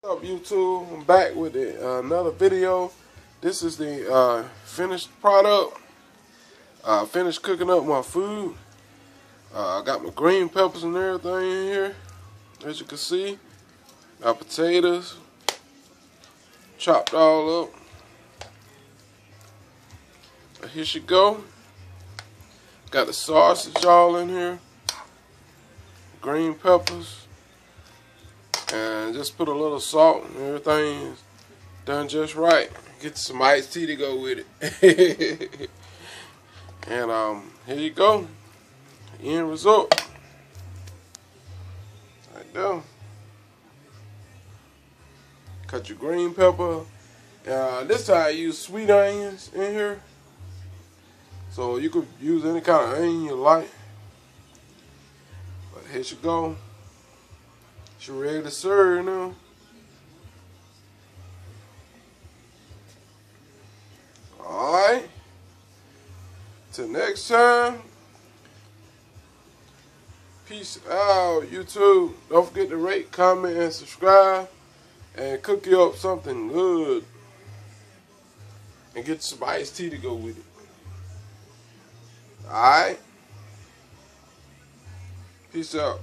What's up, YouTube? I'm back with another video. This is the finished product. Finished cooking up my food. I got my green peppers and everything in here, as you can see. Got potatoes, chopped all up. Here she go. Got the sausage all in here, green peppers, and just put a little salt and everything is done just right. Get some iced tea to go with it. And here you go. End result. Right there. Cut your green pepper. This time I use sweet onions in here. So you could use any kind of onion you like. But here you go. She's ready to serve now. Alright. Till next time. Peace out, YouTube. Don't forget to rate, comment, and subscribe. And cook you up something good. And get some iced tea to go with it. Alright? Peace out.